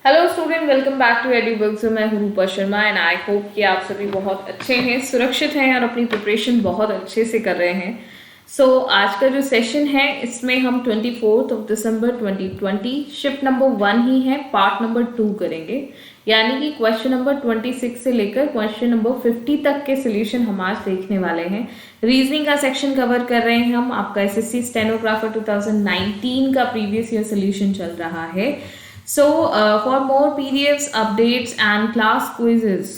Hello student, welcome back to Edubooks. मैं हूँ Rupa Sharma and I hope कि आप सभी बहुत अच्छे हैं, सुरक्षित हैं और अपनी प्रिपरेशन बहुत अच्छे से कर रहे हैं। आज का जो सेशन है इसमें हम 24 दिसंबर 2020 शिफ्ट नंबर 1 ही है, पार्ट नंबर 2 करेंगे। यानी कि क्वेश्चन नंबर 26 से लेकर क्वेश्चन नंबर 50 तक के सोल्यूशन हम आज देखने वाले हैं। रीजनिंग का सेक्शन कवर कर रहे हैं हम। आपका एसएससी स्टेनोग्राफर 2019 का प्रीवियस ईयर सोल्यूशन चल रहा है। For more PDFs, updates and class quizzes,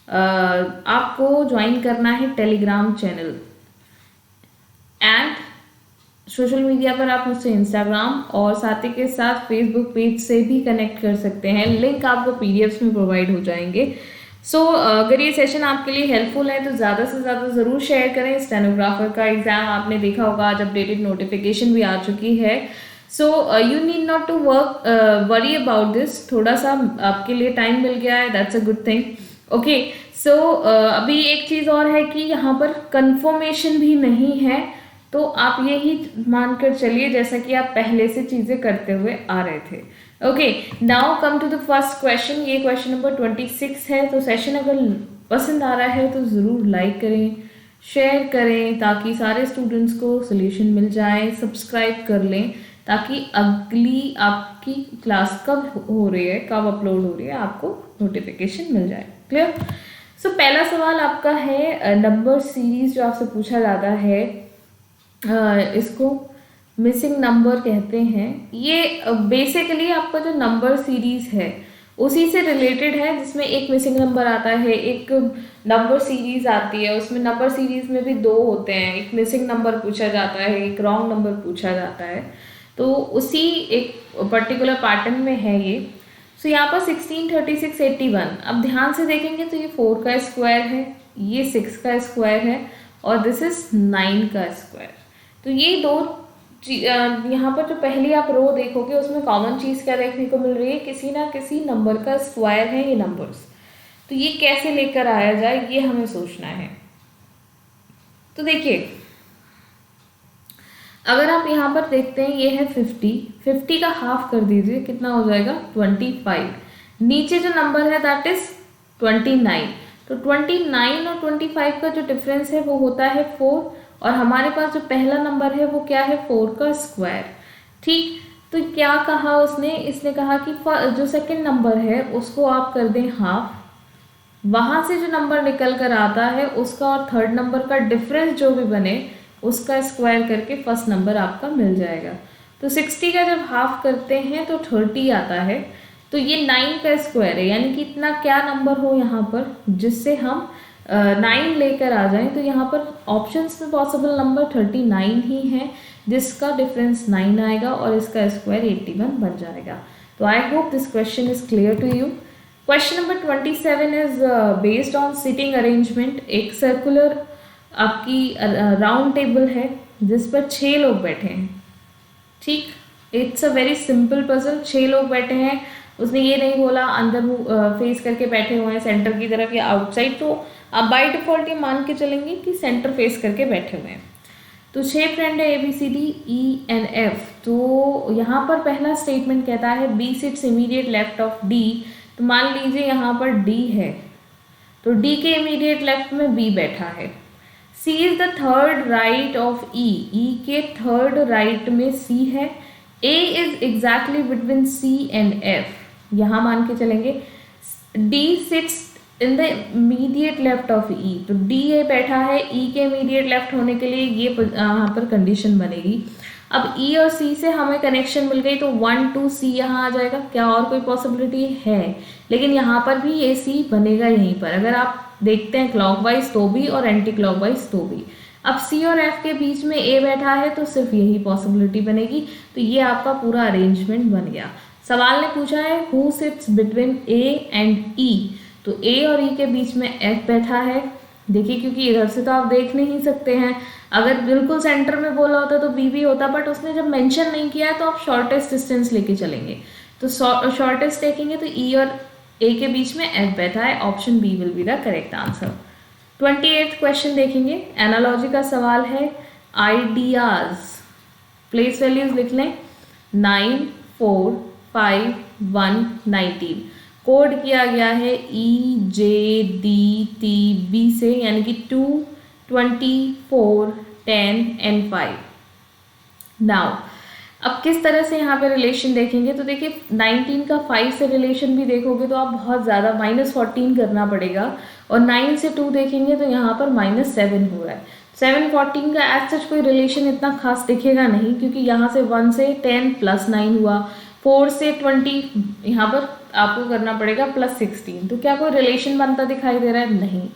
आपको ज्वाइन करना है Telegram channel and social media पर आप मुझसे इंस्टाग्राम और साथ ही के साथ फेसबुक पेज से भी कनेक्ट कर सकते हैं। लिंक आपको PDFs में प्रोवाइड हो जाएंगे। अगर ये सेशन आपके लिए हेल्पफुल है तो ज़्यादा से ज़्यादा ज़रूर शेयर करें। स्टेनोग्राफर का एग्ज़ाम आपने देखा होगा, आज अपडेटेड नोटिफिकेशन भी आ चुकी है। You need not to worry about this. थोड़ा सा आपके लिए टाइम मिल गया है, that's a good thing. Okay, अभी एक चीज़ और है कि यहाँ पर कंफर्मेशन भी नहीं है, तो आप यही मानकर चलिए जैसा कि आप पहले से चीज़ें करते हुए आ रहे थे। Okay, now come to the first question. ये क्वेश्चन नंबर 26 है। तो सेशन अगर पसंद आ रहा है तो ज़रूर लाइक करें, शेयर करें ताकि सारे स्टूडेंट्स को सोल्यूशन मिल जाए। सब्सक्राइब कर लें ताकि अगली आपकी क्लास कब हो रही है, कब अपलोड हो रही है, आपको नोटिफिकेशन मिल जाए। क्लियर? पहला सवाल आपका है नंबर सीरीज जो आपसे पूछा जाता है, इसको मिसिंग नंबर कहते हैं। ये बेसिकली आपका जो नंबर सीरीज है उसी से रिलेटेड है, जिसमें एक मिसिंग नंबर आता है, एक नंबर सीरीज आती है। उसमें नंबर सीरीज में भी दो होते हैं, एक मिसिंग नंबर पूछा जाता है, एक रॉन्ग नंबर पूछा जाता है। तो उसी एक पर्टिकुलर पैटर्न में है ये। यहाँ पर 16, 36, 81। अब ध्यान से देखेंगे तो ये 4 का स्क्वायर है, ये 6 का स्क्वायर है और दिस इज 9 का स्क्वायर। तो ये दो यहाँ पर जो पहली आप रो देखोगे उसमें कॉमन चीज़ क्या देखने को मिल रही है, किसी ना किसी नंबर का स्क्वायर है ये नंबर्स। तो ये कैसे लेकर आया जाए ये हमें सोचना है। तो देखिए, अगर आप यहाँ पर देखते हैं ये है 50 का हाफ कर दीजिए, कितना हो जाएगा 25। नीचे जो नंबर है दैट इज 29। तो 29 और 25 का जो डिफरेंस है वो होता है 4 और हमारे पास जो पहला नंबर है वो क्या है 4 का स्क्वायर। ठीक, तो क्या कहा उसने, इसने कहा कि जो सेकंड नंबर है उसको आप कर दें हाफ, वहाँ से जो नंबर निकल कर आता है उसका और थर्ड नंबर का डिफरेंस जो भी बने उसका स्क्वायर करके फर्स्ट नंबर आपका मिल जाएगा। तो 60 का जब हाफ करते हैं तो 30 आता है। तो ये 9 का स्क्वायर है, यानी कि इतना क्या नंबर हो यहाँ पर जिससे हम 9 लेकर आ जाएं। तो यहाँ पर ऑप्शंस में पॉसिबल नंबर 39 ही है, जिसका डिफरेंस 9 आएगा और इसका स्क्वायर 81 बन जाएगा। तो I hope this question is clear to you. Question number 27 is based on seating arrangement. एक सर्कुलर आपकी राउंड टेबल है जिस पर 6 लोग बैठे हैं। ठीक, it's a very simple puzzle. 6 लोग बैठे हैं, उसने ये नहीं बोला अंदर फेस करके बैठे हुए हैं सेंटर की तरफ या आउटसाइड, तो आप बाय डिफॉल्ट ये मान के चलेंगे कि सेंटर फेस करके बैठे हुए हैं। तो 6 फ्रेंड है ABCDENF। तो यहाँ पर पहला स्टेटमेंट कहता है B sits immediate left of D। तो मान लीजिए यहाँ पर D है, तो D के इमीडिएट लेफ्ट में B बैठा है। C is the third right of E। E के थर्ड राइट में C है। A is exactly between C and F। यहाँ मान के चलेंगे D sits in the immediate left of E। तो D ए बैठा है, E के इमीडिएट लेफ्ट होने के लिए ये यहाँ पर कंडीशन बनेगी। अब E और C से हमें कनेक्शन मिल गई तो 1 2 C यहाँ आ जाएगा। क्या और कोई पॉसिबिलिटी है? लेकिन यहाँ पर भी ये C बनेगा यहीं पर। अगर आप देखते हैं क्लॉकवाइज तो भी और एंटी क्लॉकवाइज तो भी। अब C और F के बीच में A बैठा है तो सिर्फ यही पॉसिबिलिटी बनेगी। तो ये आपका पूरा अरेंजमेंट बन गया। सवाल ने पूछा है who sits between A and E। तो A और E के बीच में F बैठा है। देखिए, क्योंकि इधर से तो आप देख नहीं सकते हैं, अगर बिल्कुल सेंटर में बोला होता तो B भी होता, बट उसने जब मेंशन नहीं किया है तो आप शॉर्टेस्ट डिस्टेंस लेके चलेंगे। तो शॉर्टेस्ट देखेंगे तो E और A के बीच में F बैठा है। Option B will be the correct answer. 28th question देखेंगे, एनालॉजी का सवाल है। आइडियाज, प्लेस वैल्यूज लिख लें 9 4 2119 कोड किया गया है EJDTB से, यानी कि 2, 24, 10 एंड 5। नाउ अब किस तरह से यहाँ पे रिलेशन देखेंगे, तो देखिए 19 का 5 से रिलेशन भी देखोगे तो आप बहुत ज़्यादा -14 करना पड़ेगा, और 9 से 2 देखेंगे तो यहाँ पर -7 हो रहा है। 7 14 का एज सच कोई रिलेशन इतना खास दिखेगा नहीं, क्योंकि यहाँ से 1 से 10 + 9 हुआ, 4 से 20 यहाँ पर आपको करना पड़ेगा +16, तो क्या कोई रिलेशन बनता दिखाई दे रहा है? नहीं।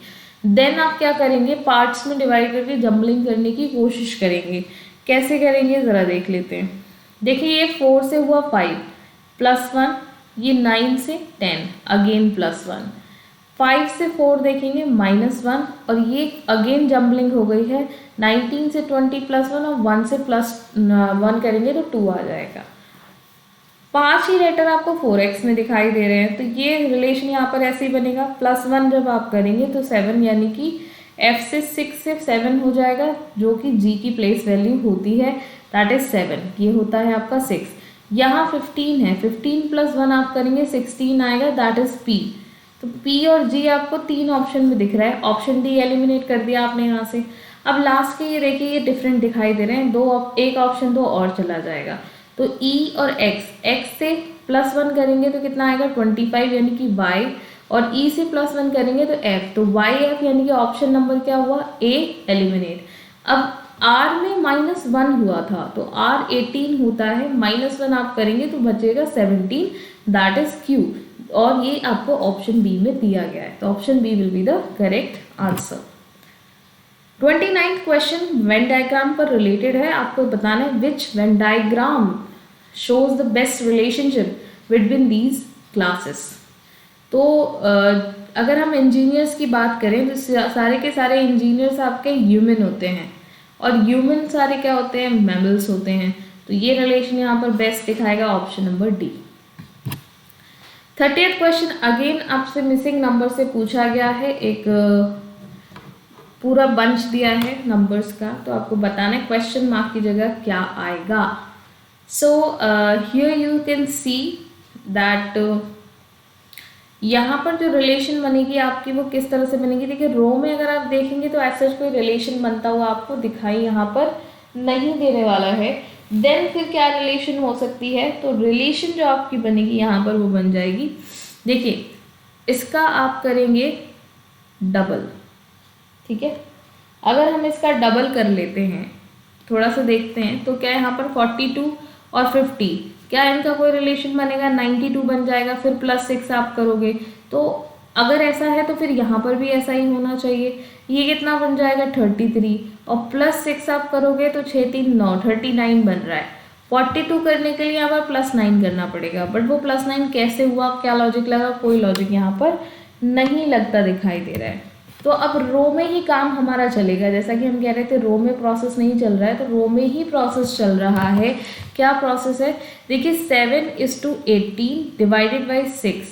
देन आप क्या करेंगे, पार्ट्स में डिवाइड करके जम्बलिंग करने की कोशिश करेंगे। कैसे करेंगे ज़रा देख लेते हैं। देखिए ये 4 से हुआ 5 +1, ये 9 से 10 अगेन +1, 5 से 4 देखेंगे -1, और ये अगेन जम्बलिंग हो गई है। 19 से 20 +1 और 1 से +1 करेंगे तो 2 आ जाएगा। 5 ही लेटर आपको 4x में दिखाई दे रहे हैं, तो ये रिलेशन यहाँ पर ऐसे ही बनेगा। +1 जब आप करेंगे तो 7, यानी कि f से 6 से 7 हो जाएगा, जो कि g की प्लेस वैल्यू होती है, दैट इज 7, ये होता है आपका 6। यहाँ 15 है, 15 + 1 आप करेंगे 16 आएगा, दैट इज p। तो p और g आपको 3 ऑप्शन में दिख रहा है, ऑप्शन डी एलिमिनेट कर दिया आपने यहाँ से। अब लास्ट के ये देखिए ये डिफरेंट दिखाई दे रहे हैं, एक ऑप्शन दो और चला जाएगा। तो e और x से +1 करेंगे तो कितना आएगा 25, यानी कि y, और e से +1 करेंगे तो f, तो YF यानी कि ऑप्शन नंबर क्या हुआ, A एलिमिनेट। अब R में -1 हुआ था तो R 18 होता है, -1 आप करेंगे तो बचेगा 17, दैट इज Q, और ये आपको ऑप्शन बी में दिया गया है, तो option B will be the correct answer. 29th question Venn diagram पर रिलेटेड है, आपको बताना है which Venn diagram shows the best relationship between these classes. तो अगर हम इंजीनियर्स की बात करें तो सारे के सारे इंजीनियर्स आपके ह्यूमन होते हैं, और ह्यूमन सारे क्या होते हैं, मैमल्स होते हैं, तो ये रिलेशन यहाँ पर बेस्ट दिखाएगा option number D. 30th question again आपसे मिसिंग नंबर से पूछा गया है, एक पूरा बंच दिया है नंबर्स का, तो आपको बताना है क्वेश्चन मार्क की जगह क्या आएगा। So here you can see that यहाँ पर जो रिलेशन बनेगी आपकी वो किस तरह से बनेगी। देखिए रो में अगर आप देखेंगे तो ऐसा कोई रिलेशन बनता हुआ आपको दिखाई यहाँ पर नहीं देने वाला है। देन फिर क्या रिलेशन हो सकती है, तो रिलेशन जो आपकी बनेगी यहाँ पर वो बन जाएगी, देखिए इसका आप करेंगे डबल, ठीक है। अगर हम इसका डबल कर लेते हैं, थोड़ा सा देखते हैं, तो क्या यहाँ पर 42 और 50 क्या इनका कोई रिलेशन बनेगा, 92 बन जाएगा, फिर +6 आप करोगे, तो अगर ऐसा है तो फिर यहाँ पर भी ऐसा ही होना चाहिए। ये कितना बन जाएगा 33, और +6 आप करोगे तो 6 3 9 39 बन रहा है। 42 करने के लिए यहाँ पर +9 करना पड़ेगा, बट वो +9 कैसे हुआ, क्या लॉजिक लगा, कोई लॉजिक यहाँ पर नहीं लगता दिखाई दे रहा है। तो अब रो में ही काम हमारा चलेगा, जैसा कि हम कह रहे थे रो में प्रोसेस नहीं चल रहा है, तो रो में ही प्रोसेस चल रहा है। क्या प्रोसेस है, देखिए 7:18 डिवाइडेड बाई 6,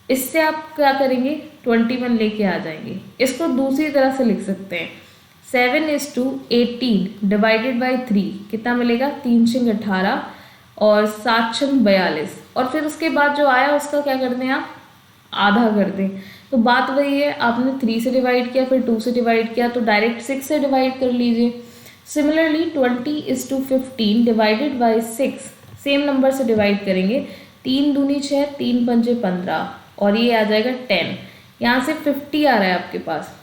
इससे आप क्या करेंगे 21 लेके आ जाएंगे। इसको दूसरी तरह से लिख सकते हैं, 7:18 डिवाइडेड बाई 3 कितना मिलेगा, 3 × 18 और 7 × 42, और फिर उसके बाद जो आया उसका क्या कर दें आप, आधा कर दें। तो बात वही है, आपने 3 से डिवाइड किया, फिर 2 से डिवाइड किया, तो डायरेक्ट 6 से डिवाइड कर लीजिए। Similarly 20:15 divided by 6 same number से डिवाइड करेंगे, 3 दूनी 6, 3 पंजे 15, और ये आ जाएगा 10। यहाँ से 50 आ रहा है आपके पास,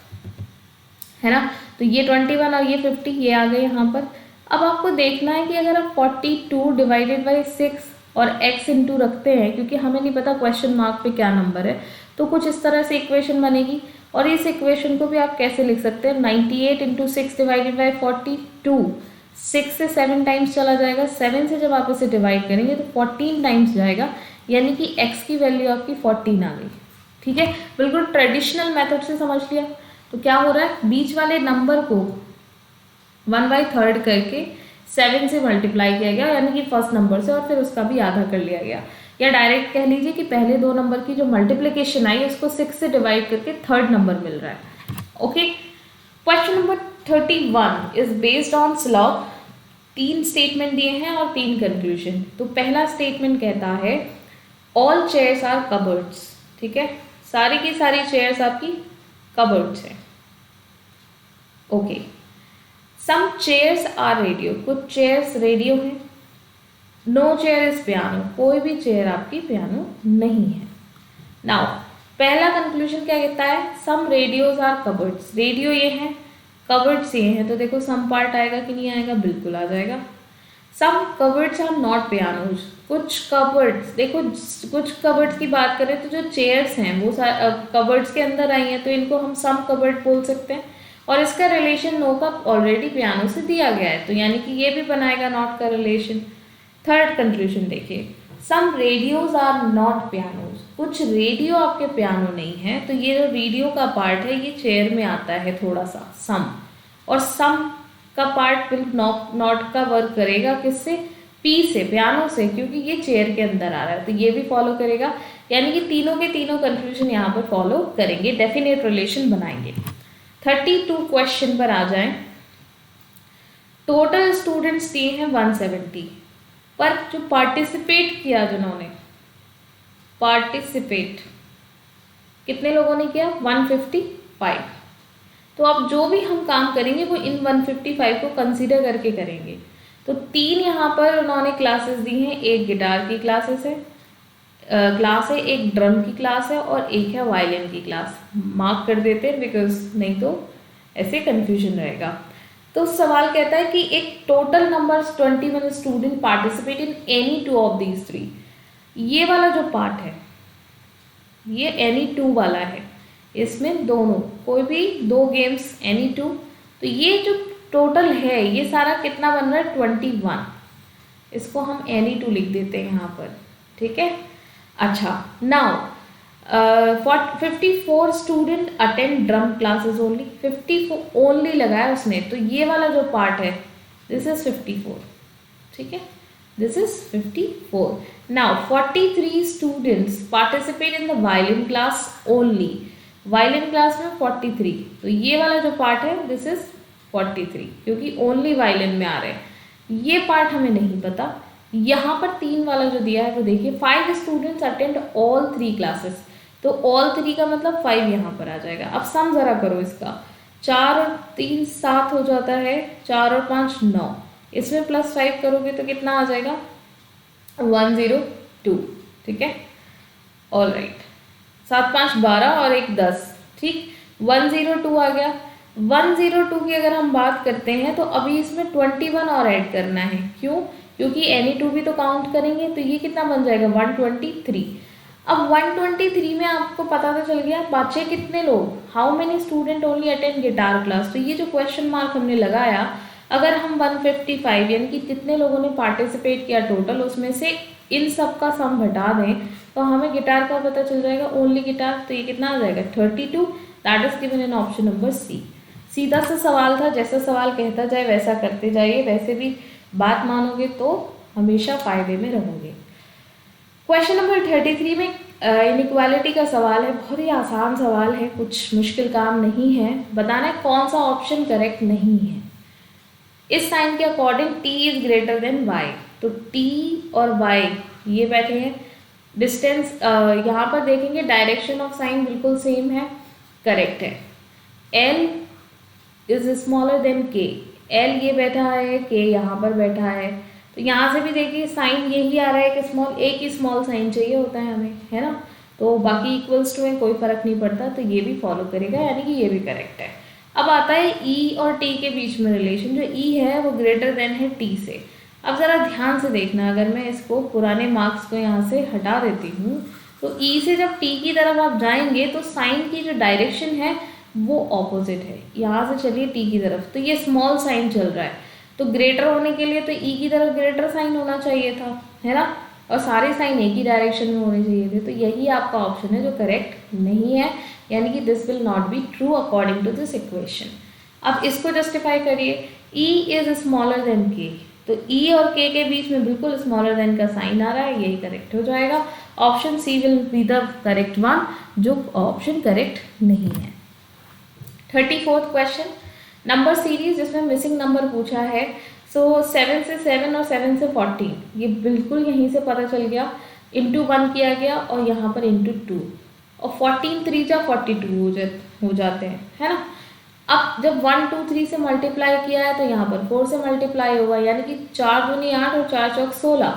है ना, तो ये 21 और ये 50 ये आ गए यहाँ पर। अब आपको देखना है कि अगर आप 42 डिवाइडेड बाई 6 और x इंटू रखते हैं, क्योंकि हमें नहीं पता क्वेश्चन मार्क पे क्या नंबर है, तो कुछ इस तरह से इक्वेशन बनेगी। और इस इक्वेशन को भी आप कैसे लिख सकते हैं, 98 × 6 डिवाइडेड बाई 42, 6 से 7 टाइम्स चला जाएगा, 7 से जब आप इसे डिवाइड करेंगे तो 14 टाइम्स जाएगा, यानी कि x की वैल्यू आपकी 14 आ गई, ठीक है। बिल्कुल ट्रेडिशनल मेथड से समझ लिया। तो क्या हो रहा है, बीच वाले नंबर को 1/3 करके 7 से मल्टीप्लाई किया गया, यानी कि फर्स्ट नंबर से, और फिर उसका भी आधा कर लिया गया। या डायरेक्ट कह लीजिए कि पहले दो नंबर की जो मल्टीप्लिकेशन आई उसको 6 से डिवाइड करके थर्ड नंबर मिल रहा है। Okay, question number 31 is based on slog 3 statement दिए हैं और 3 कंक्लूजन। तो पहला स्टेटमेंट कहता है ऑल चेयर्स आर कबर्ड्स, ठीक है, सारी की सारी चेयर्स आपकी कबर्ड्स हैं। Okay, some chairs are radio, कुछ चेयर्स रेडियो हैं। नो चेयर इज पियानो, कोई भी चेयर आपकी पियानो नहीं है। नाउ पहला कंक्लूजन क्या कहता है, some radios are cupboards, radio ये हैं, कबर्ड्स ये हैं, तो देखो सम पार्ट आएगा कि नहीं आएगा, बिल्कुल आ जाएगा। सम कबर्ड्स आर नॉट पियानोज, कुछ कबर्ड्स, देखो कुछ कबर्ड्स की बात करें तो जो चेयर्स हैं वो कबर्ड्स के अंदर आई हैं, तो इनको हम सम कबर्ड बोल सकते हैं। और इसका रिलेशन नो का ऑलरेडी पियानो से दिया गया है, तो यानी कि ये भी बनाएगा नॉट का रिलेशन। थर्ड कंक्लूजन देखिए, some radios are not pianos, कुछ रेडियो आपके पियानो नहीं है, तो ये जो रेडियो का पार्ट है ये चेयर में आता है थोड़ा सा, सम, और सम का पार्ट विल नॉट का वर्क करेगा किससे, पी से, पियानो से, क्योंकि ये चेयर के अंदर आ रहा है, तो ये भी फॉलो करेगा। यानी कि तीनों के तीनों कंक्लूजन यहाँ पर फॉलो करेंगे, डेफिनेट रिलेशन बनाएंगे। 32 क्वेश्चन पर आ जाएं। टोटल स्टूडेंट्स दिए हैं 170, पर जो पार्टिसिपेट किया, जिन्होंने पार्टिसिपेट कितने लोगों ने किया, 155। तो अब जो भी हम काम करेंगे वो इन 155 को कंसीडर करके करेंगे। तो 3 यहाँ पर उन्होंने क्लासेस दी हैं, एक गिटार की क्लासेस है, क्लास है, एक ड्रम की क्लास है और एक है वायलिन की क्लास। मार्क कर देते हैं बिकॉज नहीं तो ऐसे कंफ्यूजन रहेगा। तो सवाल कहता है कि एक total number 21 student participate in any 2 of these 3। ये वाला जो पार्ट है ये एनी 2 वाला है, इसमें दोनों कोई भी 2 गेम्स एनी 2, तो ये जो टोटल है ये सारा कितना बन रहा है, 21। इसको हम एनी 2 लिख देते हैं यहाँ पर, ठीक है। अच्छा, now 54 student attend drum classes only, 54 only लगाया उसने, तो ये वाला जो पार्ट है दिस इज 54, ठीक है, this is 54। Now 43 students participate in the violin class only, violin class में 43, तो ये वाला जो पार्ट है दिस इज 43, क्योंकि ओनली वायलिन में आ रहे हैं। ये पार्ट हमें नहीं पता। यहाँ पर 3 वाला जो दिया है वो देखिए, 5 स्टूडेंट्स अटेंड ऑल 3 क्लासेस, तो ऑल 3 का मतलब 5 यहाँ पर आ जाएगा। अब सम जरा करो इसका, 4 और 3 7 हो जाता है, 4 और 5 9, इसमें +5 करोगे तो कितना आ जाएगा, 102, ठीक है, ऑल राइट। 7 5 12 और 1 10, ठीक, 102 आ गया। 102 की अगर हम बात करते हैं तो अभी इसमें 21 और ऐड करना है, क्यों, क्योंकि एनी 2 भी तो काउंट करेंगे, तो ये कितना बन जाएगा, 123। अब 123 में आपको पता तो चल गया बच्चे कितने लोग, how many student only attend guitar class, तो ये जो क्वेश्चन मार्क हमने लगाया, अगर हम 155 यानी कि जितने लोगों ने पार्टिसिपेट किया टोटल, उसमें से इन सब का सम घटा दें तो हमें गिटार का पता चल जाएगा, ओनली गिटार, तो ये कितना आ जाएगा, 32, that is given in option number C. सीधा सा सवाल था, जैसा सवाल कहता जाए वैसा करते जाइए, वैसे भी बात मानोगे तो हमेशा फायदे में रहोगे। क्वेश्चन नंबर 33 में इनइक्वालिटी का सवाल है, बहुत ही आसान सवाल है, कुछ मुश्किल काम नहीं है। बताना है कौन सा ऑप्शन करेक्ट नहीं है। इस साइन के according t is greater than y, तो t और y ये बैठे हैं, डिस्टेंस यहाँ पर देखेंगे डायरेक्शन ऑफ साइन बिल्कुल सेम है, करेक्ट है। l is smaller than k, l ये बैठा है, k यहाँ पर बैठा है, तो यहाँ से भी देखिए साइन यही आ रहा है कि स्मॉल, एक ही स्मॉल साइन चाहिए होता है हमें, है ना, तो बाकी इक्वल्स टू है, कोई फर्क नहीं पड़ता, तो ये भी फॉलो करेगा, यानी कि ये भी करेक्ट है। अब आता है ई और टी के बीच में रिलेशन, जो ई है वो ग्रेटर देन है टी से। अब ज़रा ध्यान से देखना, अगर मैं इसको पुराने मार्क्स को यहाँ से हटा देती हूँ तो ई से जब टी की तरफ आप जाएंगे तो साइन की जो डायरेक्शन है वो ऑपोजिट है, यहाँ से चलिए टी की तरफ, तो ये स्मॉल साइन चल रहा है, तो ग्रेटर होने के लिए तो ई की तरफ ग्रेटर साइन होना चाहिए था, है ना, और सारे साइन एक ही डायरेक्शन में होने चाहिए थे, तो यही आपका ऑप्शन है जो करेक्ट नहीं है, यानी कि this will not be true according to this equation. अब इसको जस्टिफाई करिए, ई इज स्मॉलर देन के, तो ई और के के बीच में बिल्कुल स्मॉलर देन का साइन आ रहा है, यही करेक्ट हो जाएगा। Option C will be the correct one, जो ऑप्शन करेक्ट नहीं है। 34th क्वेश्चन, नंबर सीरीज जिसमें मिसिंग नंबर पूछा है, सो 7 से 7 और 7 से 14, ये बिल्कुल यहीं से पता चल गया, इंटू 1 किया गया और यहाँ पर इंटू 2, और 14 3 जा 42 हो जाते हैं, है ना। अब जब 1 2 3 से मल्टीप्लाई किया है तो यहाँ पर 4 से मल्टीप्लाई होगा, यानी कि 4 दूनी 8 और 4 चौक 16,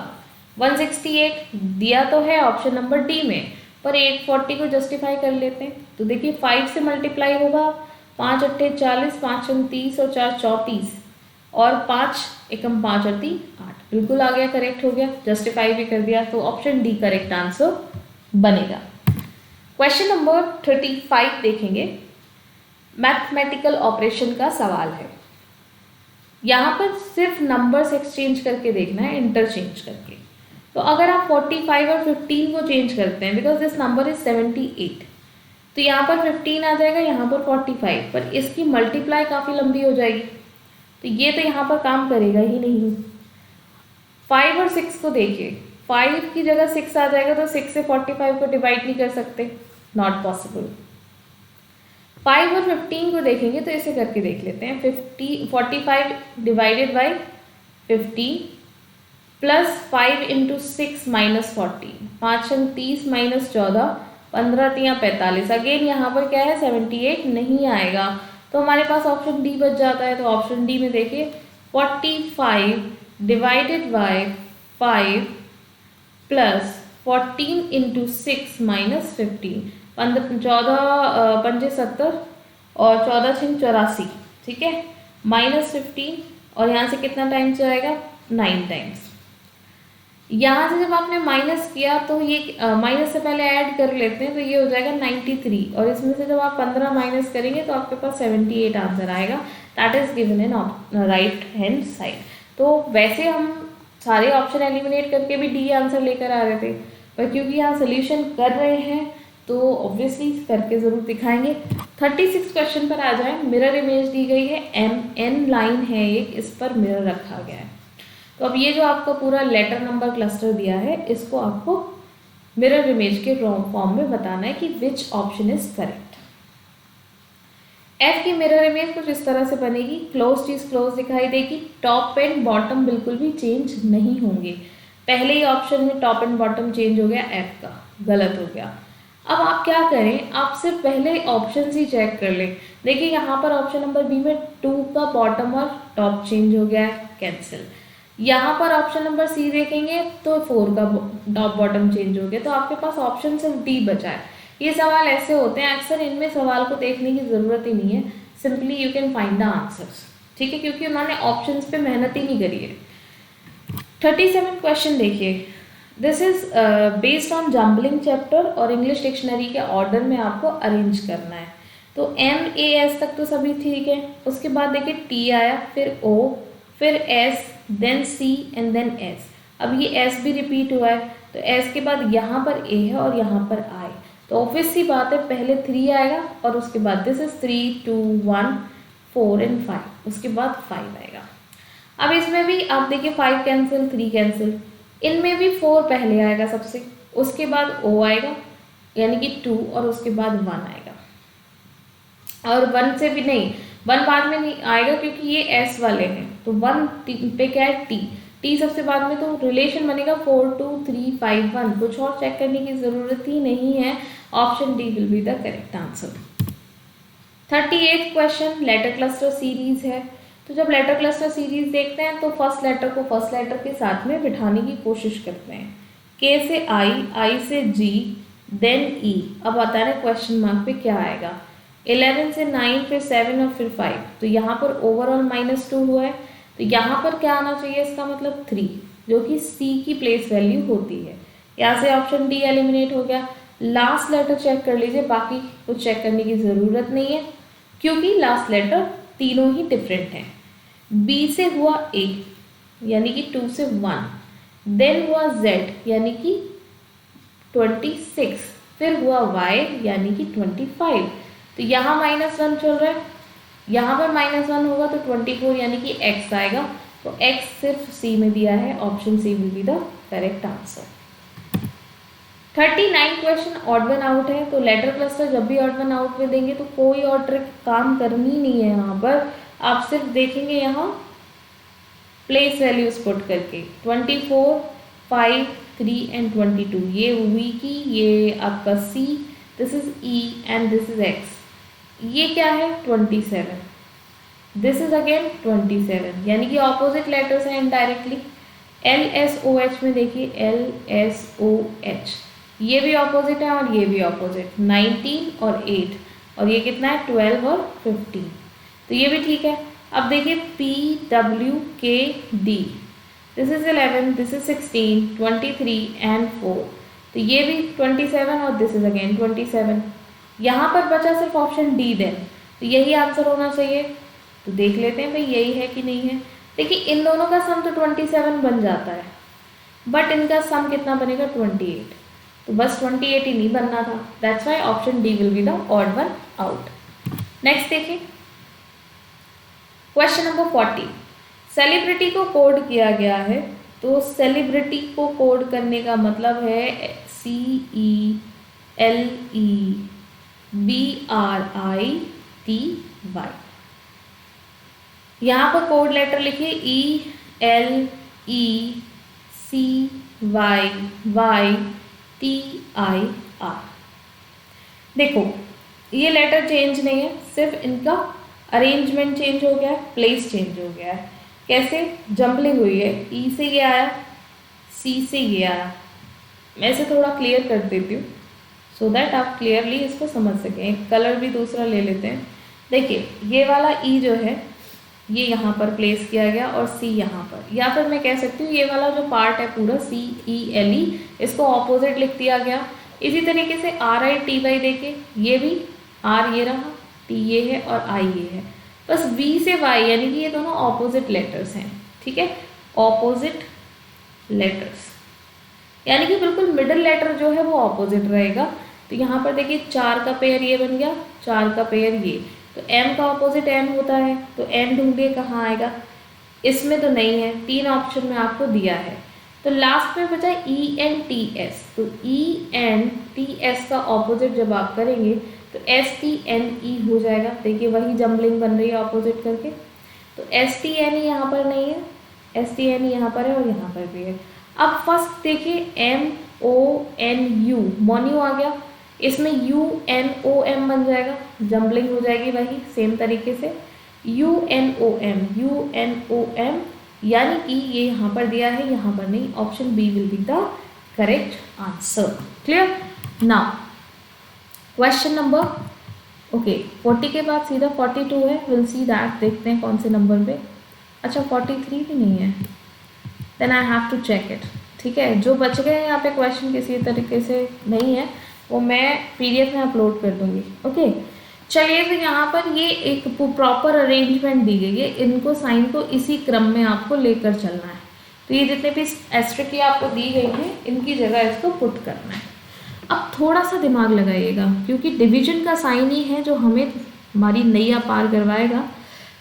168 दिया तो है ऑप्शन नंबर डी में, पर 840 को जस्टिफाई कर लेते हैं। तो देखिए 5 से मल्टीप्लाई होगा, 5 अट्ठे 40, 5 छंग 30 और 4 34, और 5 एकम 5 और 3 8, बिल्कुल आ गया, करेक्ट हो गया, जस्टिफाई भी कर दिया, तो ऑप्शन डी करेक्ट आंसर बनेगा। क्वेश्चन नंबर 35 देखेंगे, मैथमेटिकल ऑपरेशन का सवाल है। यहाँ पर सिर्फ नंबर्स एक्सचेंज करके देखना है, इंटरचेंज करके। तो अगर आप 45 और 15 को चेंज करते हैं, बिकॉज दिस नंबर इज 78, तो यहाँ पर 15 आ जाएगा, यहाँ पर 45, पर इसकी मल्टीप्लाई काफ़ी लंबी हो जाएगी, तो ये तो यहाँ पर काम करेगा ही नहीं। 5 और 6 को देखिए, 5 की जगह 6 आ जाएगा, तो 6 से 45 को डिवाइड नहीं कर सकते, नॉट पॉसिबल। 5 और 15 को देखेंगे तो इसे करके देख लेते हैं। 45 divided by 15 plus 5 into 6 minus 14, 5 छंग 30 minus 14, 15 तियाँ 45, again यहाँ पर क्या है 78 नहीं आएगा, तो हमारे पास ऑप्शन डी बच जाता है। तो ऑप्शन डी में देखिए 45 divided by 5 plus 14 into 6 minus 15, 14 पंजे 70 और 14 छंग 84, ठीक है, माइनस 15, और यहाँ से कितना टाइम्स जाएगा 9 टाइम्स। यहाँ से जब आपने माइनस किया तो ये माइनस से पहले ऐड कर लेते हैं, तो ये हो जाएगा 93, और इसमें से जब आप 15 माइनस करेंगे तो आपके पास 78 आंसर आएगा, that is given in right hand side. तो वैसे हम सारे ऑप्शन एलिमिनेट करके भी डी आंसर लेकर आ रहे थे, पर क्योंकि यहाँ सोल्यूशन कर रहे हैं तो ऑब्वियसली करके ज़रूर दिखाएंगे। 36 क्वेश्चन पर आ जाए। मिरर इमेज दी गई है, एन लाइन है एक, इस पर मिरर रखा गया है। तो अब ये जो आपका पूरा लेटर नंबर क्लस्टर दिया है, इसको आपको मिरर इमेज के फॉर्म में बताना है कि which option is correct. F की मिरर इमेज कुछ इस तरह से बनेगी, क्लोज चीज क्लोज दिखाई देगी, टॉप एंड बॉटम बिल्कुल भी चेंज नहीं होंगे। पहले ही ऑप्शन में टॉप एंड बॉटम चेंज हो गया, एफ का गलत हो गया। अब आप क्या करें, आप सिर्फ पहले ऑप्शन ही चेक कर लें। देखिए यहाँ पर ऑप्शन नंबर बी में 2 का बॉटम और टॉप चेंज हो गया है, कैंसिल। यहाँ पर ऑप्शन नंबर सी देखेंगे तो 4 का टॉप बॉटम चेंज हो गया, तो आपके पास ऑप्शन सिर्फ डी बचा है। ये सवाल ऐसे होते हैं, अक्सर इनमें सवाल को देखने की ज़रूरत ही नहीं है, simply you can find the answers, ठीक है, क्योंकि उन्होंने ऑप्शंस पे मेहनत ही नहीं करी है। 37 क्वेश्चन देखिए, this is based on jumbling chapter और इंग्लिश डिक्शनरी के ऑर्डर में आपको अरेंज करना है। तो MAS तक तो सभी ठीक है, उसके बाद देखिए T आया, फिर O, फिर S, then C and then S। अब ये S भी रिपीट हुआ है, तो S के बाद यहाँ पर A है और यहाँ पर I, तो ऑब्वियस सी बात है पहले 3 आएगा और उसके बाद दिस इज 3 2 1 4 एंड 5, उसके बाद 5 आएगा। अब इसमें भी आप देखिए 5 कैंसिल, 3 कैंसिल, इनमें भी 4 पहले आएगा सबसे, उसके बाद O आएगा यानी कि 2, और उसके बाद 1 आएगा, और 1 से भी नहीं, 1 बाद में नहीं आएगा क्योंकि ये S वाले हैं, तो 1 पे क्या है T सबसे बाद में, तो रिलेशन बनेगा 4 2 3 5 1, कुछ और चेक करने की ज़रूरत ही नहीं है, option D will be the correct answer. 38th question letter cluster series है। तो जब लेटर क्लस्टर सीरीज देखते हैं तो फर्स्ट लेटर को फर्स्ट लेटर के साथ में बिठाने की कोशिश करते हैं, K से I से G, देन E। अब आता है क्वेश्चन मार्क पे क्या आएगा, 11 से 9, फिर 7 और फिर 5, तो यहाँ पर ओवरऑल -2 हुआ है, तो यहाँ पर क्या आना चाहिए, इसका मतलब 3, जो कि C की प्लेस वैल्यू होती है। यहाँ से ऑप्शन डी एलिमिनेट हो गया। लास्ट लेटर चेक कर लीजिए, बाकी कुछ चेक करने की ज़रूरत नहीं है क्योंकि लास्ट लेटर तीनों ही डिफरेंट हैं। B से हुआ A यानी कि 2 से 1, देन हुआ Z यानी कि 26, फिर हुआ Y यानी कि 25, तो यहाँ -1 चल रहा है, यहाँ पर -1 होगा तो 24 यानी कि X आएगा, तो X सिर्फ C में दिया है, option C will be the correct answer. 39 question odd one out है। तो लेटर क्लस्टर जब भी ऑड वन आउट में देंगे तो कोई और ट्रिक काम करनी नहीं है, यहाँ पर आप सिर्फ देखेंगे यहाँ प्लेस वैल्यूज पुट करके 24, 5, 3 एंड 22, ये वी की, ये आपका c, this is e and this is x, ये क्या है 27, दिस इज अगेन 27, यानी कि ऑपोजिट लेटर्स हैं indirectly. L S O H में देखिए, एल एस ओ एच, ये भी ऑपोजिट है और ये भी ऑपोजिट, 19 और 8, और ये कितना है 12 और 15, तो ये भी ठीक है। अब देखिए पी डब्ल्यू के D, this is 11, this is 16, 23 and 4, तो ये भी 27 और दिस इज अगेन 27। यहाँ पर बचा सिर्फ ऑप्शन डी देन, तो यही आंसर होना चाहिए। तो देख लेते हैं भाई यही है कि नहीं है। देखिए इन दोनों का सम तो 27 बन जाता है, बट इनका सम कितना बनेगा 28, तो बस 28 ही नहीं बनना था, that's why option D will be the odd one out. Next देखिए क्वेश्चन नंबर 40, सेलिब्रिटी को कोड किया गया है, तो सेलिब्रिटी को कोड करने का मतलब है CELEBRITY, यहाँ पर कोड लेटर लिखिए ELECYYTIR। देखो ये लेटर चेंज नहीं है, सिर्फ इनका अरेंजमेंट चेंज हो गया है, प्लेस चेंज हो गया है। कैसे? जंबलिंग हुई है, ई से ये आया, सी से ये आया। मैं इसे थोड़ा क्लियर कर देती हूँ सो दैट आप क्लियरली इसको समझ सकें। एक कलर भी दूसरा ले लेते हैं। देखिए ये वाला ई जो है ये यहाँ पर प्लेस किया गया और सी यहाँ पर, या फिर मैं कह सकती हूँ ये वाला जो पार्ट है पूरा CELE, इसको ऑपोजिट लिख दिया गया। इसी तरीके से RITY देखे, ये भी R ये रहा, T ये है और I ये है, बस V से Y यानी कि ये दोनों ऑपोजिट लेटर्स हैं, ठीक है, ऑपोजिट लेटर्स, यानी कि बिल्कुल मिडिल लेटर जो है वो ऑपोजिट रहेगा। तो यहाँ पर देखिए 4 का पेयर ये बन गया, 4 का पेयर ये, तो M का ऑपोजिट N होता है, तो N ढूंढिए कहाँ आएगा, इसमें तो नहीं है, 3 ऑप्शन में आपको दिया है। तो लास्ट में बचा ENTS, तो ENTS का ऑपोजिट जब आप करेंगे तो STNE हो जाएगा। देखिए वही जम्बलिंग बन रही है ऑपोजिट करके, तो STNE यहाँ पर नहीं है, STNE यहाँ पर है और यहाँ पर भी है। अब फर्स्ट देखिए MONU, मोन्यू आ गया, इसमें UNOM बन जाएगा, जम्बलिंग हो जाएगी वही सेम तरीके से, UNOM, यानी कि ये यहाँ पर दिया है, यहाँ पर नहीं, option B will be the correct answer. Clear? Now question number 40 के बाद सीधा 42 है, विल सी दैट, देखते हैं कौन से नंबर पे। अच्छा 43 भी नहीं है, then I have to check it, ठीक है। जो बच गए हैं यहाँ पे क्वेश्चन किसी तरीके से नहीं है, वो मैं PDF में अपलोड कर दूँगी। ओके चलिए, तो यहाँ पर ये एक प्रॉपर अरेंजमेंट दी गई है, इनको साइन को इसी क्रम में आपको लेकर चलना है। तो ये जितने भी एस्ट्रिक आपको दी गई है इनकी जगह इसको पुट करना है। अब थोड़ा सा दिमाग लगाइएगा, क्योंकि डिवीजन का साइन ही है जो हमें हमारी नैया पार करवाएगा।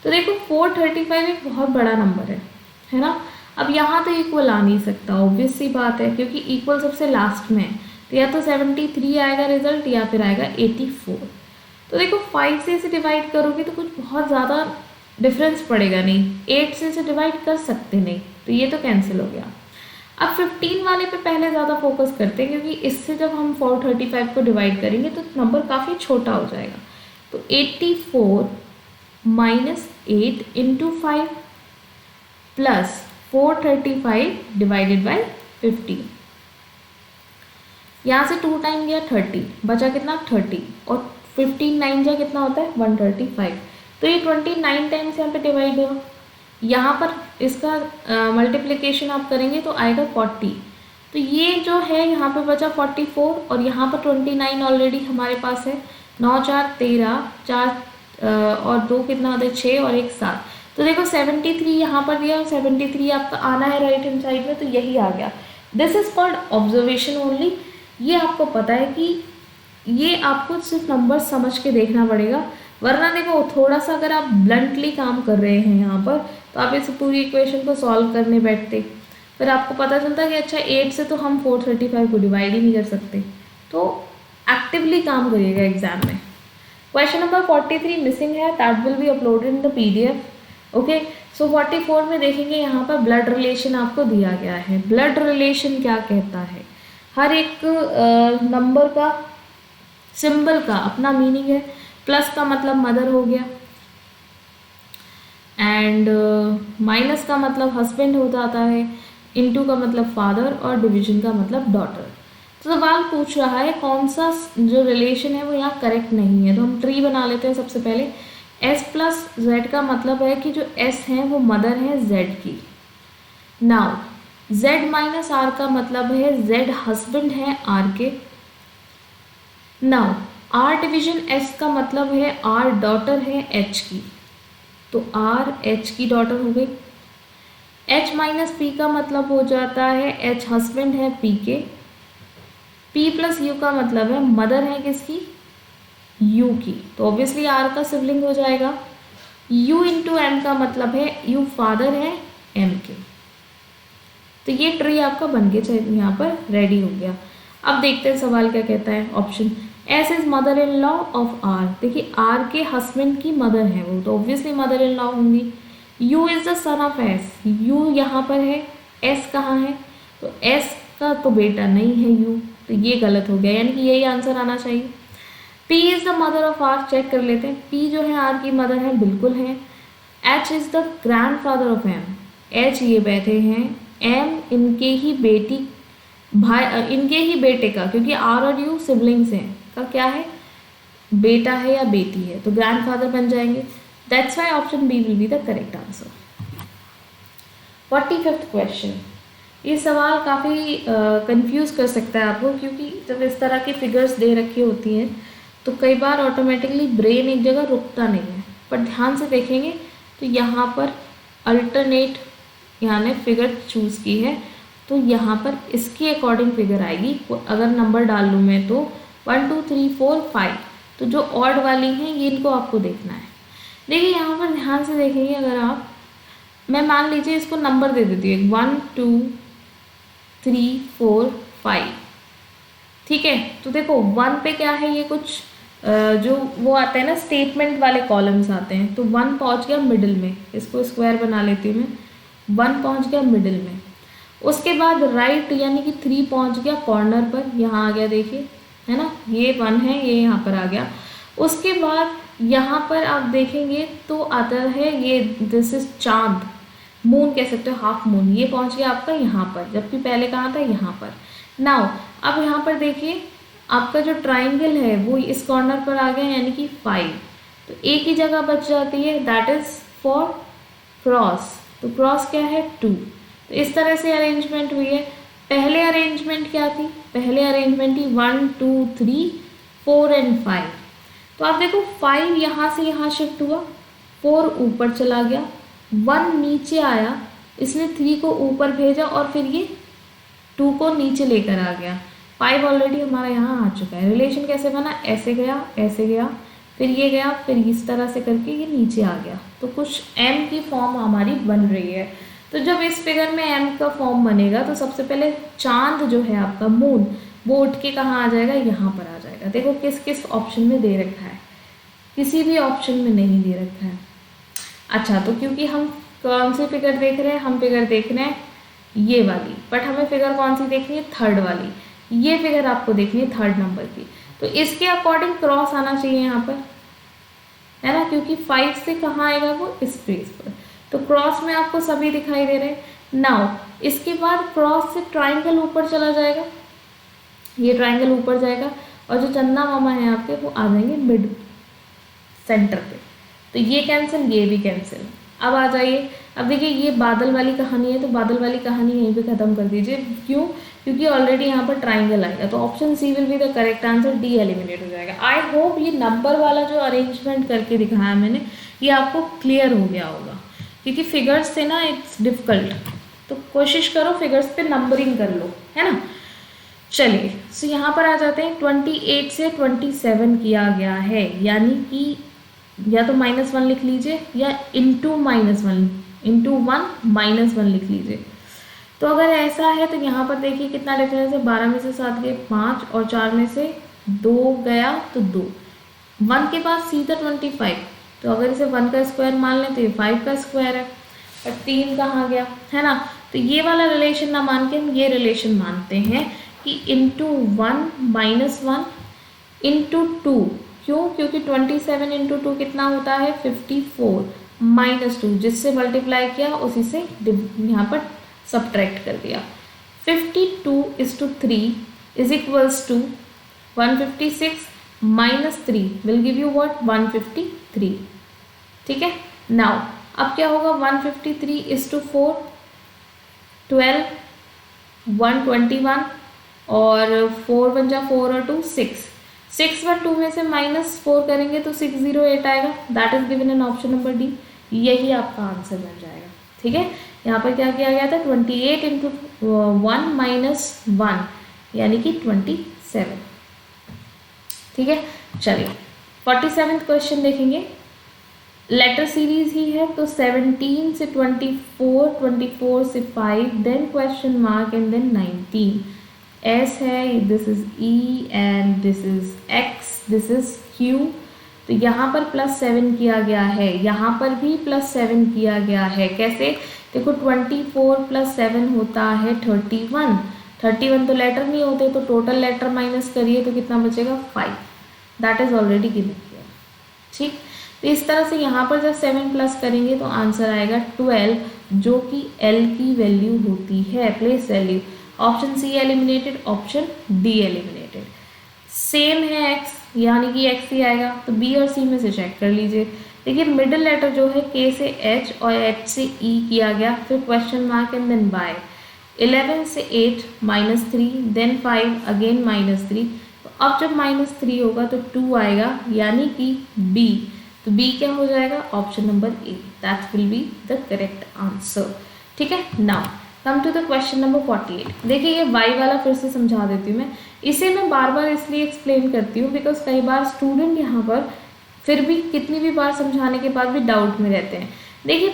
तो देखो 435 एक बहुत बड़ा नंबर है ना। अब यहाँ तो इक्वल आ नहीं सकता, ऑब्वियस सी बात है, क्योंकि इक्वल सबसे लास्ट में है, तो या तो 73 आएगा रिजल्ट या फिर आएगा 84। तो देखो 5 से इसे डिवाइड करोगे तो कुछ बहुत ज़्यादा डिफरेंस पड़ेगा नहीं, 8 से इसे डिवाइड कर सकते नहीं, तो ये तो कैंसिल हो गया। अब 15 वाले पे पहले ज़्यादा फोकस करते हैं, क्योंकि इससे जब हम 435 को डिवाइड करेंगे तो नंबर काफ़ी छोटा हो जाएगा। तो 84 minus 8 into 5 plus 435 divided by 15, यहाँ से 2 टाइम गया 30, बचा कितना 30, और 15 9 जा कितना होता है 135, तो ये 29 टाइम्स यहाँ पे डिवाइड हुआ। यहाँ पर इसका मल्टीप्लिकेशन आप करेंगे तो आएगा 40, तो ये जो है यहाँ पे बचा 44 और यहाँ पर 29 ऑलरेडी हमारे पास है, 9 4 13, 4 और 2 कितना होता है 6 और 1 7। तो देखो 73 यहाँ पर दिया, 73 आपका आना है राइट हैंड साइड में, तो यही आ गया। This is called observation only. ये आपको पता है कि ये आपको सिर्फ नंबर समझ के देखना पड़ेगा, वरना देखो थोड़ा सा अगर आप ब्लंटली काम कर रहे हैं यहाँ पर तो आप इस पूरी इक्वेशन को सॉल्व करने बैठते, फिर आपको पता चलता कि अच्छा 8 से तो हम 435 को डिवाइड ही नहीं कर सकते। तो एक्टिवली काम करिएगा एग्जाम में। क्वेश्चन नंबर 43 मिसिंग है, that will be uploaded in the PDF। Okay so 44 में देखेंगे यहाँ पर ब्लड रिलेशन आपको दिया गया है। ब्लड रिलेशन क्या कहता है, हर एक नंबर का सिंबल का अपना मीनिंग है। प्लस का मतलब मदर हो गया, एंड माइनस का मतलब हस्बैंड हो जाता है, इनटू का मतलब फादर और डिवीजन का मतलब डॉटर। तो सवाल पूछ रहा है कौन सा जो रिलेशन है वो यहाँ करेक्ट नहीं है, तो हम ट्री बना लेते हैं। सबसे पहले s प्लस जेड का मतलब है कि जो s है वो मदर है z की। नाउ z माइनस r का मतलब है z हस्बैंड है r के। नाउ r डिवीजन s का मतलब है r डॉटर है h की, तो r h की डॉटर हो गई। h माइनस p का मतलब हो जाता है h हस्बैंड है p के। p प्लस u का मतलब है मदर है किसकी, u की, तो ऑब्वियसली r का सिबलिंग हो जाएगा। u इंटू m का मतलब है u फादर है m के। तो ये ट्री आपका बन के यहाँ पर रेडी हो गया। अब देखते हैं सवाल क्या कहता है। Option s is mother in law of r। देखिए r के हस्बैंड की मदर है वो, तो ऑब्वियसली मदर इन लॉ होंगी। u is the son of s, u यहाँ पर है, s कहाँ है, तो s का तो बेटा नहीं है u, तो ये गलत हो गया, यानी कि यही आंसर आना चाहिए। p is the mother of r, check कर लेते हैं, p जो है r की मदर है, बिल्कुल है। h is the grand father of m, h ये बैठे हैं, m इनके ही बेटी भाई, इनके ही बेटे का, क्योंकि r और u सिबलिंग्स हैं, का क्या है, बेटा है या बेटी है, तो ग्रैंड फादर बन जाएंगे। That's why option B will be the correct answer. 45th question, ये सवाल काफ़ी कंफ्यूज कर सकता है आपको, क्योंकि जब इस तरह की फिगर्स दे रखी होती हैं तो कई बार ऑटोमेटिकली ब्रेन एक जगह रुकता नहीं है। पर ध्यान से देखेंगे तो यहाँ पर अल्टरनेट यहाँ ने फिगर चूज़ की है, तो यहाँ पर इसके अकॉर्डिंग फिगर आएगी। अगर नंबर डाल लूँ मैं तो 1 2 3 4 5, तो जो ऑड वाली हैं ये इनको आपको देखना है। देखिए यहाँ पर ध्यान से देखेंगे, अगर आप, मैं मान लीजिए इसको नंबर दे देती हूँ 1 2 3 4 5, ठीक है। तो देखो 1 पे क्या है, ये कुछ जो वो आते हैं ना स्टेटमेंट वाले कॉलम्स आते हैं, तो 1 पहुँच गया मिडिल में, इसको स्क्वायर बना लेती हूँ मैं, 1 पहुँच गया मिडिल में। उसके बाद राइट यानी कि 3 पहुँच गया कॉर्नर पर, यहाँ आ गया, देखिए है ना, ये 1 है, ये यहाँ पर आ गया। उसके बाद यहाँ पर आप देखेंगे तो आता है ये, दिस इज चांद, मून कह सकते हो, हाफ मून, ये पहुँच गया आपका यहाँ पर, जबकि पहले कहाँ था, यहाँ पर। नाउ अब यहाँ पर देखिए आपका जो ट्राइंगल है वो इस कॉर्नर पर आ गया, यानी कि 5, तो एक ही जगह बच जाती है, दैट इज फॉर क्रॉस, तो क्रॉस क्या है 2। तो इस तरह से अरेंजमेंट हुई है। पहले अरेंजमेंट क्या थी, पहले अरेंजमेंट थी 1 2 3 4 एंड 5, तो आप देखो 5 यहाँ से यहाँ शिफ्ट हुआ, 4 ऊपर चला गया, 1 नीचे आया, इसने 3 को ऊपर भेजा और फिर ये 2 को नीचे लेकर आ गया। 5 ऑलरेडी हमारा यहाँ आ चुका है। रिलेशन कैसे बना, ऐसे गया, ऐसे गया, फिर ये गया, फिर इस तरह से करके ये नीचे आ गया, तो कुछ m की फॉर्म हमारी बन रही है। तो जब इस फिगर में m का फॉर्म बनेगा तो सबसे पहले चांद जो है आपका मून, वो उठ के कहाँ आ जाएगा, यहाँ पर आ जाएगा। देखो किस किस ऑप्शन में दे रखा है, किसी भी ऑप्शन में नहीं दे रखा है। अच्छा, तो क्योंकि हम कौन सी फिगर देख रहे हैं, हम फिगर देख रहे हैं ये वाली, बट हमें फिगर कौन सी देखनी है, थर्ड वाली, ये फिगर आपको देखनी है थर्ड नंबर की, तो इसके अकॉर्डिंग क्रॉस आना चाहिए यहाँ पर, है ना, क्योंकि 5 से कहाँ आएगा वो, इस पेज पर, तो क्रॉस में आपको सभी दिखाई दे रहे हैं। नाउ इसके बाद क्रॉस से ट्राइंगल ऊपर चला जाएगा, ये ट्राइंगल ऊपर जाएगा, और जो चंदा मामा है आपके वो आ जाएंगे मिड सेंटर पे, तो ये कैंसिल, ये भी कैंसिल। अब आ जाइए, अब देखिए ये बादल वाली कहानी है, तो बादल वाली कहानी यहीं पे ख़त्म कर दीजिए। क्यों, क्योंकि ऑलरेडी यहाँ पर ट्राइंगल आएगा, तो option C will be the correct answer, D eliminate हो जाएगा। आई होप ये नंबर वाला जो अरेंजमेंट करके दिखाया मैंने, ये आपको क्लियर हो गया होगा, क्योंकि फिगर्स से ना इट्स डिफ़िकल्ट, तो कोशिश करो फिगर्स पे नंबरिंग कर लो, है ना। चलिए, सो यहाँ पर आ जाते हैं, 28 से 27 किया गया है, यानी कि या तो -1 लिख लीजिए या इंटू -1 इंटू 1 -1 लिख लीजिए। तो अगर ऐसा है तो यहाँ पर देखिए कितना डिफरेंस है, 12 में से 7 गए 5, और 4 में से 2 गया तो 2, 1 के पास सीधा 25, तो अगर इसे 1 का स्क्वायर मान लें तो ये 5 का स्क्वायर है। और 3 कहाँ गया, है ना। तो ये वाला रिलेशन ना मान के हम ये रिलेशन मानते हैं कि इंटू 1 माइनस 1 इंटू 2, क्यों, क्योंकि 27 इंटू 2 कितना होता है 54 माइनस 2, जिससे मल्टीप्लाई किया उसी से यहाँ पर सब्ट्रैक्ट कर दिया। 52:3 is equals to 156 minus 3 will give you what 153। ठीक है, नाउ अब क्या होगा 153:4 12 121 और 4 बन जा 4 और 2 6 6 पर 2 में से -4 करेंगे तो 608 आएगा। That is given in option number D. यही आपका आंसर बन जाएगा। ठीक है, यहाँ पर क्या किया गया था 28 इंटू 1 माइनस 1 यानी कि 27। ठीक है, चलिए 47th क्वेश्चन देखेंगे। लेटर सीरीज ही है तो 17 से 24, 24 से 5, then question mark and then 19। S है, this is e and this is x, this is q. तो यहाँ पर +7 किया गया है, यहाँ पर भी +7 किया गया है। कैसे, देखो 24 + 7 होता है 31। 31 तो लेटर नहीं होते, तो टोटल लेटर माइनस करिए तो कितना बचेगा 5। दैट इज ऑलरेडी गिवन किया। ठीक, तो इस तरह से यहाँ पर जब 7 प्लस करेंगे तो आंसर आएगा 12, जो कि L की वैल्यू होती है, place value. Option C eliminated, option D eliminated. Same है x, यानी कि x ही आएगा, तो B और C में से चेक कर लीजिए। देखिए मिडिल लेटर जो है K से H और H से E किया गया, फिर question mark and then by. 11 से 8 -3, देन 5 अगेन -3। तो अब जब -3 होगा तो 2 आएगा, यानी कि B। तो B क्या हो जाएगा, option number A, that will be the correct answer. ठीक है, now come to the question number 48। देखिए ये y वाला फिर से समझा देती हूँ मैं। इसे मैं बार बार इसलिए एक्सप्लेन करती हूँ बिकॉज कई बार स्टूडेंट यहाँ पर फिर भी कितनी भी बार समझाने के बाद भी डाउट में रहते हैं। देखिए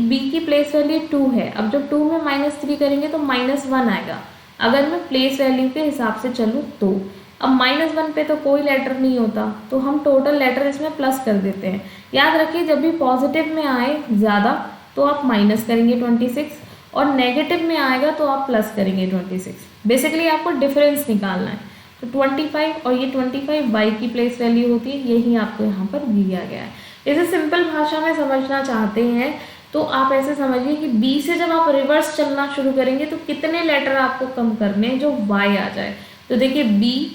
b की प्लेस वैल्यू 2 है, अब जब 2 में -3 करेंगे तो -1 आएगा। अगर मैं प्लेस वैल्यू के हिसाब से चलूँ तो अब -1 पे तो कोई लेटर नहीं होता, तो हम टोटल लेटर इसमें प्लस कर देते हैं। याद रखिए जब भी पॉजिटिव में आए ज़्यादा तो आप माइनस करेंगे 26, और नेगेटिव में आएगा तो आप प्लस करेंगे 26। बेसिकली आपको डिफरेंस निकालना है। तो 25 और ये 25 y की प्लेस वैल्यू होती है, यही आपको यहाँ पर दिया गया है। इसे सिंपल भाषा में समझना चाहते हैं तो आप ऐसे समझिए कि b से जब आप रिवर्स चलना शुरू करेंगे तो कितने लेटर आपको कम करने जो y आ जाए। तो देखिए b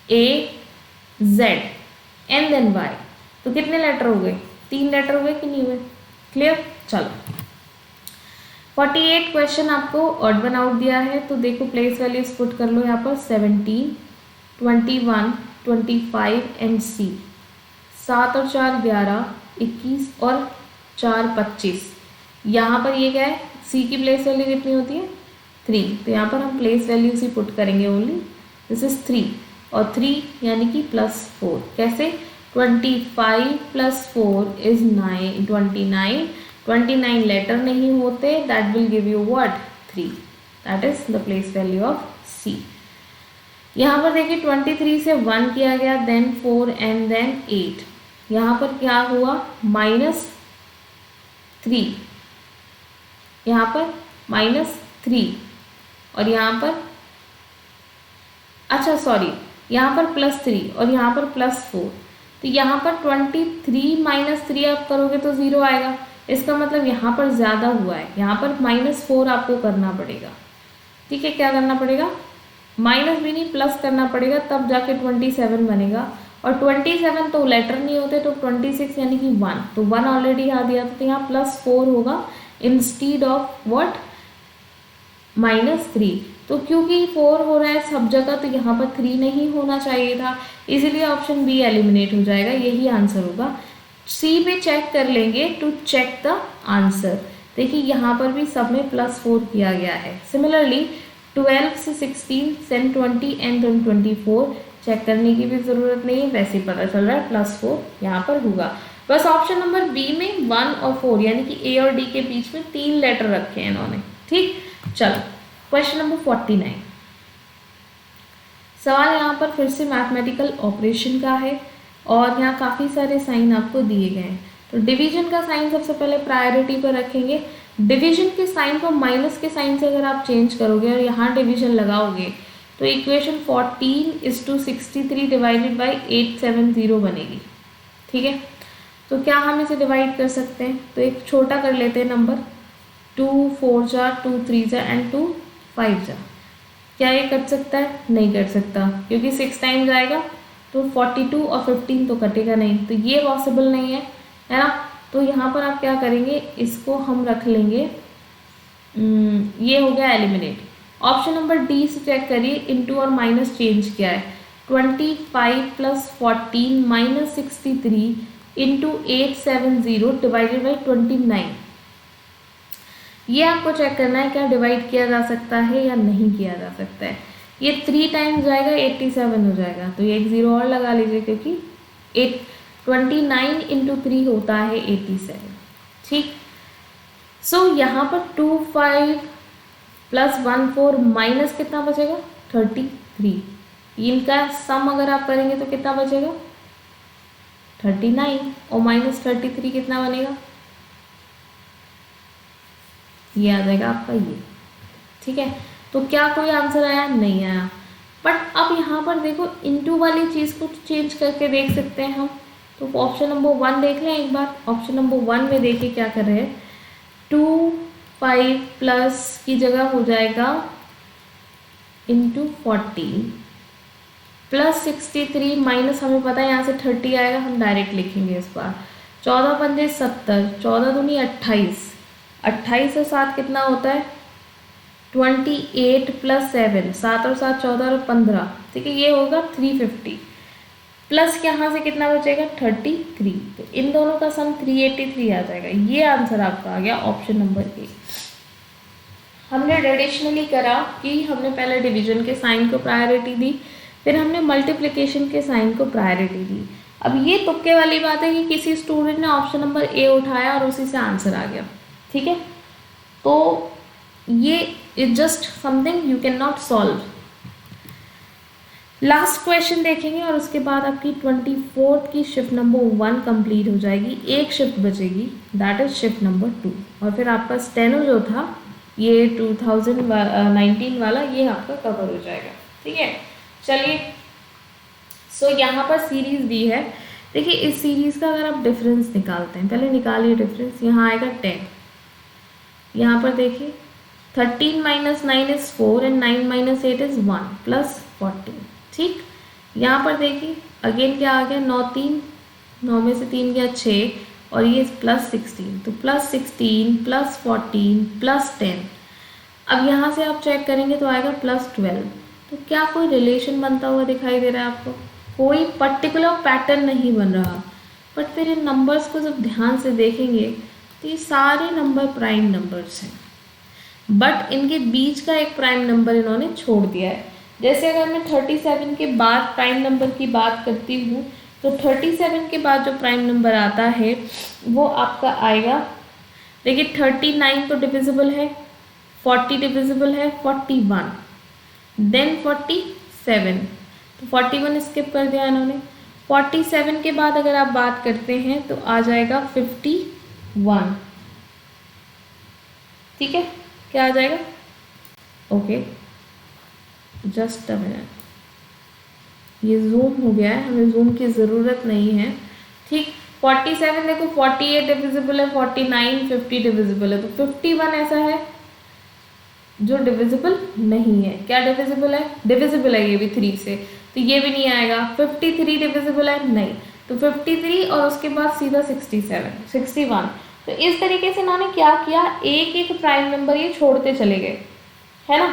a z and then y, तो कितने लेटर हो गए, 3 लेटर हो गए कि नहीं हुए। क्लियर, चलो 48 क्वेश्चन आपको ऑड वन आउट दिया है, तो देखो प्लेस वैल्यूज पुट कर लो यहाँ पर 17, 21, 25 एंड C। 7 और 4 11, 21 और 4 25। यहाँ पर ये क्या है, C की प्लेस वैल्यू कितनी होती है 3, तो यहाँ पर हम प्लेस वैल्यूज ही पुट करेंगे ओनली। दिस इज 3 और 3 यानी कि +4। कैसे, 25 + 4 इज 29। 29 लेटर नहीं होते, that will give you what 3, that is the place value of C। यहाँ पर देखिए 23 से 1 किया गया, देन 4 एंड देन 8। यहाँ पर क्या हुआ -3, यहाँ पर -3 और यहाँ पर अच्छा सॉरी यहाँ पर +3 और यहाँ पर +4। तो यहाँ पर 23 - 3 आप करोगे तो 0 आएगा। इसका मतलब यहाँ पर ज़्यादा हुआ है, यहाँ पर -4 आपको करना पड़ेगा। ठीक है, क्या करना पड़ेगा, माइनस भी नहीं प्लस करना पड़ेगा, तब जाके 27 बनेगा। और 27 तो लेटर नहीं होते, तो 26 यानी कि 1, तो 1 ऑलरेडी यहाँ दिया था, तो यहाँ +4 होगा इंस्टीड ऑफ व्हाट -3। तो क्योंकि 4 हो रहा है सब जगह, तो यहाँ पर 3 नहीं होना चाहिए था, इसीलिए ऑप्शन बी एलिमिनेट हो जाएगा, यही आंसर होगा। सी पे चेक कर लेंगे टू चेक द आंसर। देखिए यहाँ पर भी सब में +4 किया गया है। सिमिलरली 12 से 16 then 20 एंड then 24 चेक करने की भी ज़रूरत नहीं है, वैसे ही पता चल रहा है +4 यहाँ पर होगा। बस ऑप्शन नंबर बी में 1 और 4 यानी कि ए और डी के बीच में 3 लेटर रखे हैं इन्होंने। ठीक, चलो क्वेश्चन नंबर 49। सवाल यहाँ पर फिर से मैथमेटिकल ऑपरेशन का है और यहाँ काफ़ी सारे साइन आपको दिए गए हैं। तो डिवीजन का साइन सबसे पहले प्रायोरिटी पर रखेंगे। डिवीजन के साइन को माइनस के साइन से अगर आप चेंज करोगे और यहाँ डिवीजन लगाओगे तो इक्वेशन 14:63 डिवाइडेड बाई 870 बनेगी। ठीक है, तो क्या हम इसे डिवाइड कर सकते हैं? तो एक छोटा कर लेते हैं नंबर, 2 4 जा 2 3 जा एंड 2 5 जा। क्या ये कट सकता है? नहीं कट सकता, क्योंकि 6 टाइम्स आएगा तो 42 और 15 तो कटेगा नहीं, तो ये पॉसिबल नहीं है ना। तो यहाँ पर आप क्या करेंगे, इसको हम रख लेंगे, ये हो गया एलिमिनेट। ऑप्शन नंबर डी से चेक करिए, इनटू और माइनस चेंज किया है। 25 + 14 - 63 इंटू 870 डिवाइडेड बाई 29। ये आपको चेक करना है क्या डिवाइड किया जा सकता है या नहीं किया जा सकता है। ये 3 टाइम्स जाएगा 87 हो जाएगा, तो ये एक 0 और लगा लीजिए, क्योंकि 29 इंटू 3 होता है 87। ठीक, सो यहाँ पर 25 + 14 माइनस कितना बचेगा? 33। इनका सम अगर आप करेंगे तो कितना बचेगा? 39 और -33 कितना बनेगा? ये आ जाएगा आपका ये। ठीक है, तो क्या कोई आंसर आया? नहीं आया। बट अब यहाँ पर देखो, इनटू वाली चीज़ को चेंज करके देख सकते हैं हम। तो ऑप्शन नंबर 1 देख लें एक बार। ऑप्शन नंबर 1 में देखिए क्या कर रहे हैं, 2 5 प्लस की जगह हो जाएगा इंटू 14 प्लस 63 माइनस, हमें पता है यहाँ से 30 आएगा, हम डायरेक्ट लिखेंगे इस बार। 14 × 5 = 70, 14 दूनी 28, 28 और 7 कितना होता है? 28 + 7, 7 और 7 14 और 15। ठीक है, ये होगा 350 प्लस यहाँ से कितना बचेगा? 33। तो इन दोनों का सम 383 आ जाएगा। ये आंसर आपका आ गया ऑप्शन नंबर ए। हमने ट्रेडिशनली करा कि हमने पहले डिवीजन के साइन को प्रायोरिटी दी, फिर हमने मल्टीप्लिकेशन के साइन को प्रायोरिटी दी। अब ये तुक्के वाली बात है कि किसी स्टूडेंट ने ऑप्शन नंबर ए उठाया और उसी से आंसर आ गया। ठीक है, तो ये is just something you can not solve. Last question देखेंगे और उसके बाद आपकी 24th की शिफ्ट नंबर 1 कंप्लीट हो जाएगी। एक शिफ्ट बचेगी, दैट इज शिफ्ट नंबर 2, और फिर आपका स्टेनो जो था ये 2019 वाला, ये आपका कवर हो जाएगा। ठीक है, चलिए, सो यहाँ पर सीरीज दी है। देखिए, इस सीरीज का अगर आप डिफरेंस निकालते हैं, पहले निकालिए डिफरेंस। यहाँ आएगा 10, यहाँ पर देखिए 13 - 9 = 4 एंड 9 - 8 = 1 प्लस 14। ठीक, यहाँ पर देखिए अगेन क्या आ गया, 9 3, 9 में से 3 गया 6, और ये प्लस 16, तो प्लस 16 प्लस 14 प्लस 10। अब यहाँ से आप चेक करेंगे तो आएगा प्लस 12। तो क्या कोई रिलेशन बनता हुआ दिखाई दे रहा है आपको? कोई पर्टिकुलर पैटर्न नहीं बन रहा, बट फिर इन नंबर्स को जब ध्यान से देखेंगे तो ये सारे नंबर प्राइम नंबर्स हैं, बट इनके बीच का एक प्राइम नंबर इन्होंने छोड़ दिया है। जैसे अगर मैं 37 के बाद प्राइम नंबर की बात करती हूँ, तो 37 के बाद जो प्राइम नंबर आता है वो आपका आएगा, देखिए 39 तो डिविजिबल है, 40 डिविजिबल है, 41, देन 47, तो 41 स्किप कर दिया इन्होंने। 47 के बाद अगर आप बात करते हैं तो आ जाएगा 51। ठीक है, क्या आ जाएगा? ओके, जस्ट अ मिनट, ये जूम हो गया है, हमें जूम की ज़रूरत नहीं है। ठीक, 47 देखो 48 डिविजिबल है, 49 50 डिविजिबल है, तो 51 ऐसा है जो डिविजिबल नहीं है। क्या डिविजिबल है? डिविजिबल है ये भी 3 से, तो ये भी नहीं आएगा। 53 डिविजिबल है, नहीं, तो 53 और उसके बाद सीधा 67 61। तो इस तरीके से इन्होंने क्या किया, एक एक प्राइम नंबर ये छोड़ते चले गए, है ना।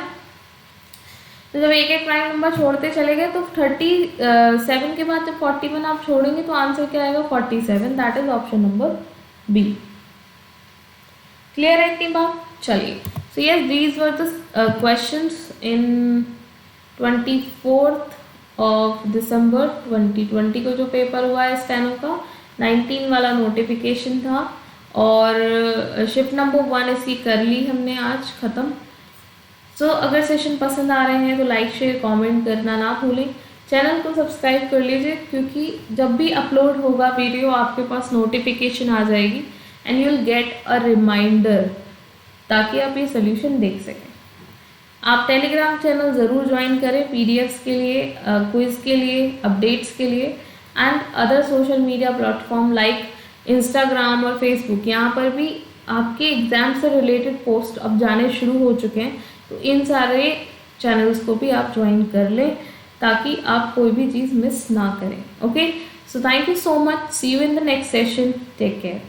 तो जब एक एक प्राइम नंबर छोड़ते चले गए तो 37 के बाद जब 41 आप छोड़ेंगे तो आंसर क्या आएगा? 47, that is option number B. Clear है इतनी बात? चलिए, so yes, these were the questions in 24th of December 2020 को जो पेपर हुआ है स्टेनो का, 19 वाला नोटिफिकेशन था, और शिफ्ट नंबर 1 इसकी कर ली हमने आज ख़त्म। सो अगर सेशन पसंद आ रहे हैं तो लाइक शेयर कमेंट करना ना भूलें। चैनल को सब्सक्राइब कर लीजिए, क्योंकि जब भी अपलोड होगा वीडियो आपके पास नोटिफिकेशन आ जाएगी and you will get a reminder, ताकि आप ये सोल्यूशन देख सकें। आप टेलीग्राम चैनल ज़रूर ज्वाइन करें पीडीएफ्स के लिए, क्विज़ के लिए, अपडेट्स के लिए, and other social media platform like Instagram और फेसबुक। यहाँ पर भी आपके एग्ज़ाम से रिलेटेड पोस्ट अब जाने शुरू हो चुके हैं, तो इन सारे चैनल्स को भी आप ज्वाइन कर लें ताकि आप कोई भी चीज़ मिस ना करें। Okay, so thank you so much, see you in the next session, take care.